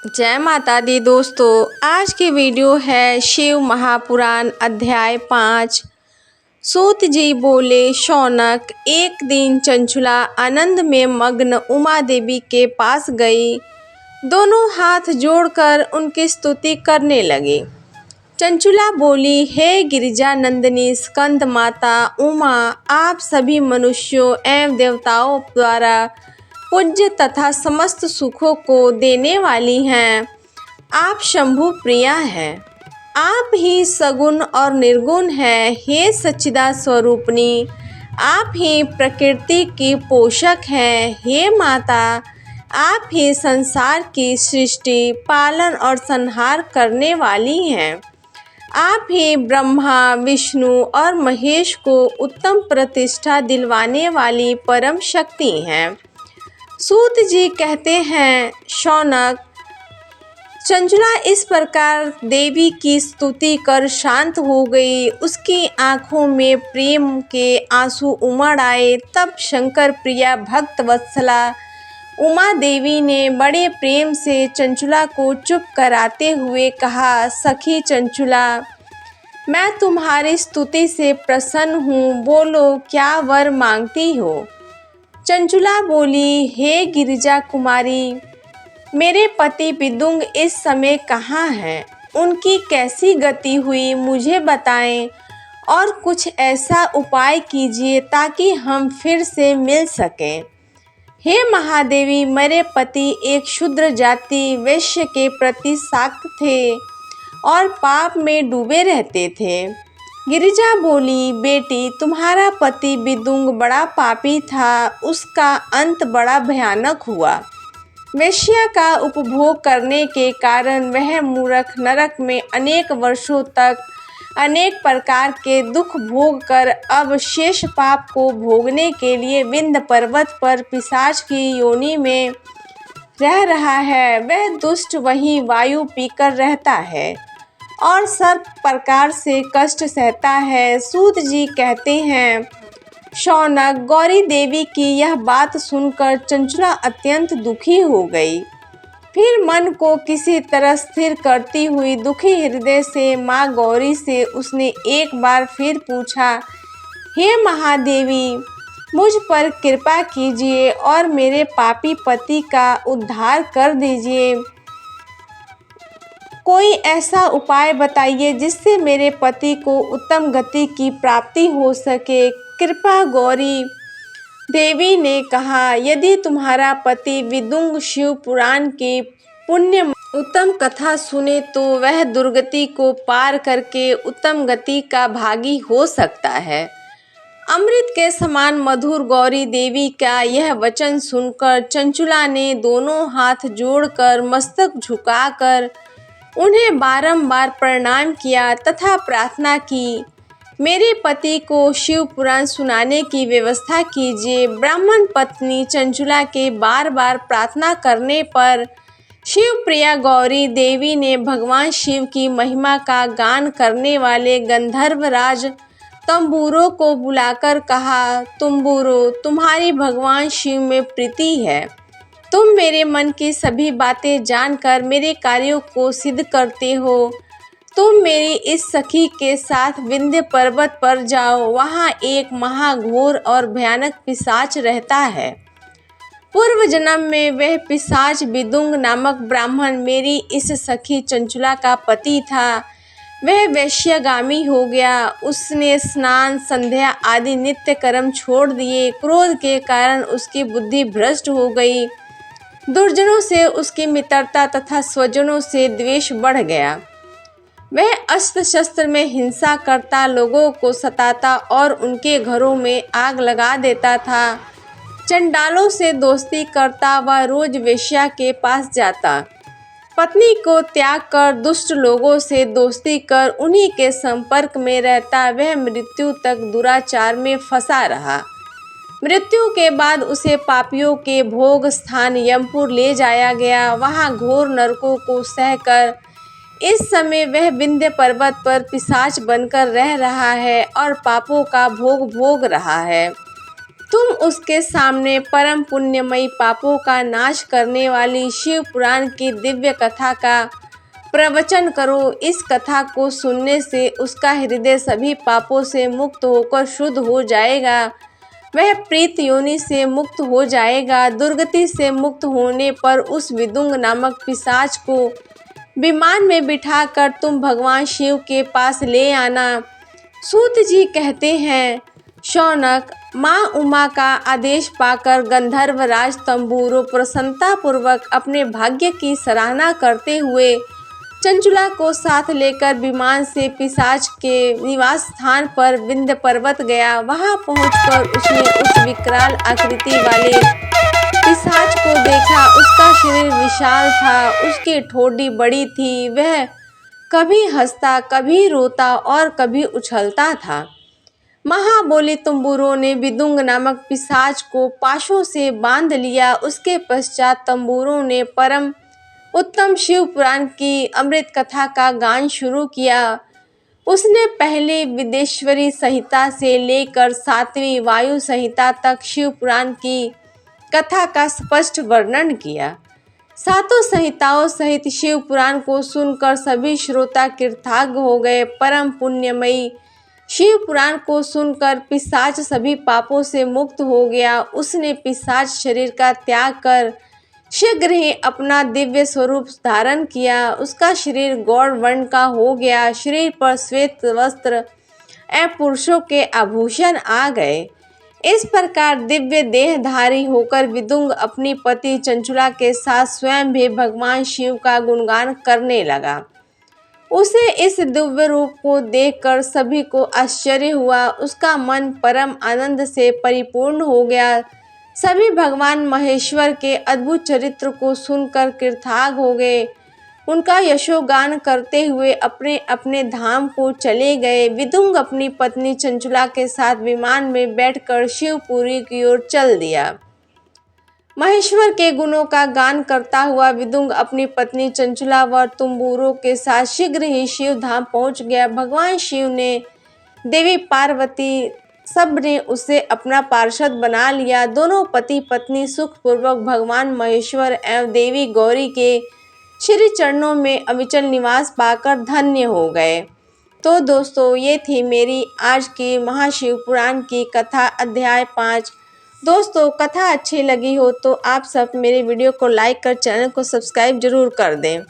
जय माता दी दोस्तों, आज की वीडियो है शिव महापुराण अध्याय 5। सूत जी बोले, शौनक, एक दिन चंचुला आनंद में मग्न उमा देवी के पास गई। दोनों हाथ जोड़कर उनकी स्तुति करने लगे। चंचुला बोली, हे गिरिजा नंदिनी स्कंद माता उमा, आप सभी मनुष्यों एवं देवताओं द्वारा पूज्य तथा समस्त सुखों को देने वाली हैं। आप शंभु प्रिया हैं। आप ही सगुण और निर्गुण हैं। हे सच्चिदा स्वरूपनी, आप ही प्रकृति की पोषक हैं। हे माता, आप ही संसार की सृष्टि, पालन और संहार करने वाली हैं। आप ही ब्रह्मा, विष्णु और महेश को उत्तम प्रतिष्ठा दिलवाने वाली परम शक्ति हैं। सूत जी कहते हैं, शौनक, चंचुला इस प्रकार देवी की स्तुति कर शांत हो गई। उसकी आंखों में प्रेम के आंसू उमड़ आए। तब शंकर प्रिया भक्त वत्सला उमा देवी ने बड़े प्रेम से चंचुला को चुप कराते हुए कहा, सखी चंचुला, मैं तुम्हारी स्तुति से प्रसन्न हूँ। बोलो, क्या वर मांगती हो? चंचुला बोली, हे गिरिजा कुमारी, मेरे पति विदुंग इस समय कहाँ हैं? उनकी कैसी गति हुई मुझे बताएं और कुछ ऐसा उपाय कीजिए ताकि हम फिर से मिल सकें। हे महादेवी, मेरे पति एक शूद्र जाति वैश्य के प्रति शाक्त थे और पाप में डूबे रहते थे। गिरिजा बोली, बेटी, तुम्हारा पति विदुंग बड़ा पापी था। उसका अंत बड़ा भयानक हुआ। वेश्या का उपभोग करने के कारण वह मूर्ख नरक में अनेक वर्षों तक अनेक प्रकार के दुख भोग कर अब शेष पाप को भोगने के लिए विंध्य पर्वत पर पिशाच की योनि में रह रहा है। वह दुष्ट वहीं वायु पीकर रहता है और सब प्रकार से कष्ट सहता है। सूत जी कहते हैं, शौनक, गौरी देवी की यह बात सुनकर चंचुला अत्यंत दुखी हो गई। फिर मन को किसी तरह स्थिर करती हुई दुखी हृदय से माँ गौरी से उसने एक बार फिर पूछा, हे महादेवी, मुझ पर कृपा कीजिए और मेरे पापी पति का उद्धार कर दीजिए। कोई ऐसा उपाय बताइए जिससे मेरे पति को उत्तम गति की प्राप्ति हो सके। कृपा गौरी देवी ने कहा, यदि तुम्हारा पति विदुंग शिव पुराण की पुण्य उत्तम कथा सुने तो वह दुर्गति को पार करके उत्तम गति का भागी हो सकता है। अमृत के समान मधुर गौरी देवी का यह वचन सुनकर चंचुला ने दोनों हाथ जोड़कर मस्तक झुकाकर उन्हें बारंबार प्रणाम किया तथा प्रार्थना की, मेरे पति को शिव पुराण सुनाने की व्यवस्था कीजिए। ब्राह्मण पत्नी चंचुला के बार बार प्रार्थना करने पर शिव प्रिया गौरी देवी ने भगवान शिव की महिमा का गान करने वाले गंधर्वराज तंबूरों को बुलाकर कहा, तुम्बूरो, तुम्हारी भगवान शिव में प्रीति है। तुम मेरे मन की सभी बातें जानकर मेरे कार्यों को सिद्ध करते हो। तुम मेरी इस सखी के साथ विंध्य पर्वत पर जाओ। वहाँ एक महाघोर और भयानक पिशाच रहता है। पूर्व जन्म में वह पिशाच विदुंग नामक ब्राह्मण मेरी इस सखी चंचुला का पति था। वह वैश्यगामी हो गया। उसने स्नान, संध्या आदि नित्य कर्म छोड़ दिए। क्रोध के कारण उसकी बुद्धि भ्रष्ट हो गई। दुर्जनों से उसकी मित्रता तथा स्वजनों से द्वेष बढ़ गया। वह अस्त्र शस्त्र में हिंसा करता, लोगों को सताता और उनके घरों में आग लगा देता था। चंडालों से दोस्ती करता व रोज वेश्या के पास जाता। पत्नी को त्याग कर दुष्ट लोगों से दोस्ती कर उन्हीं के संपर्क में रहता। वह मृत्यु तक दुराचार में फंसा रहा। मृत्यु के बाद उसे पापियों के भोग स्थान यमपुर ले जाया गया। वहाँ घोर नरकों को सहकर इस समय वह विंध्य पर्वत पर पिशाच बनकर रह रहा है और पापों का भोग भोग रहा है। तुम उसके सामने परम पुण्यमयी पापों का नाश करने वाली शिव पुराण की दिव्य कथा का प्रवचन करो। इस कथा को सुनने से उसका हृदय सभी पापों से मुक्त होकर शुद्ध हो जाएगा। वह प्रेत योनि से मुक्त हो जाएगा। दुर्गति से मुक्त होने पर उस विदुंग नामक पिशाच को विमान में बिठाकर तुम भगवान शिव के पास ले आना। सूत जी कहते हैं, शौनक, माँ उमा का आदेश पाकर गंधर्व राज तंबूरों प्रसन्नतापूर्वक अपने भाग्य की सराहना करते हुए चंचुला को साथ लेकर विमान से पिशाच के निवास स्थान पर विंध्य पर्वत गया। वहां पहुंचकर उसने उस विकराल आकृति वाले पिशाच को देखा। उसका शरीर विशाल था, उसकी ठोड़ी बड़ी थी। वह कभी हंसता, कभी रोता और कभी उछलता था। महाबली तंबूरों ने विदुंग नामक पिशाच को पाशों से बांध लिया। उसके पश्चात तंबूरों ने परम उत्तम शिव पुराण की अमृत कथा का गान शुरू किया। उसने पहले विदेश्वरी संहिता से लेकर 7वीं वायु संहिता तक शिव पुराण की कथा का स्पष्ट वर्णन किया। सातों संहिताओं सहित शिव पुराण को सुनकर सभी श्रोता कृतार्थ हो गए। परम पुण्यमयी शिव पुराण को सुनकर पिशाच सभी पापों से मुक्त हो गया। उसने पिशाच शरीर का त्याग कर शीघ्र ही अपना दिव्य स्वरूप धारण किया। उसका शरीर गौर वर्ण का हो गया। शरीर पर श्वेत वस्त्र एवं पुरुषों के आभूषण आ गए। इस प्रकार दिव्य देहधारी होकर विदुंग अपनी पति चंचुला के साथ स्वयं भी भगवान शिव का गुणगान करने लगा। उसे इस दिव्य रूप को देखकर सभी को आश्चर्य हुआ। उसका मन परम आनंद से परिपूर्ण हो गया। सभी भगवान महेश्वर के अद्भुत चरित्र को सुनकर कृतार्थ हो गए। उनका यशोगान करते हुए अपने अपने धाम को चले गए। विदुंग अपनी पत्नी चंचुला के साथ विमान में बैठकर शिवपुरी की ओर चल दिया। महेश्वर के गुणों का गान करता हुआ विदुंग अपनी पत्नी चंचुला व तुम्बूरों के साथ शीघ्र ही शिव धाम पहुंच गया। भगवान शिव ने देवी पार्वती सब ने उसे अपना पार्षद बना लिया। दोनों पति पत्नी सुखपूर्वक भगवान महेश्वर एवं देवी गौरी के श्री चरणों में अविचल निवास पाकर धन्य हो गए। तो दोस्तों, ये थी मेरी आज की महाशिव पुराण की कथा अध्याय 5। दोस्तों, कथा अच्छी लगी हो तो आप सब मेरे वीडियो को लाइक कर चैनल को सब्सक्राइब जरूर कर दें।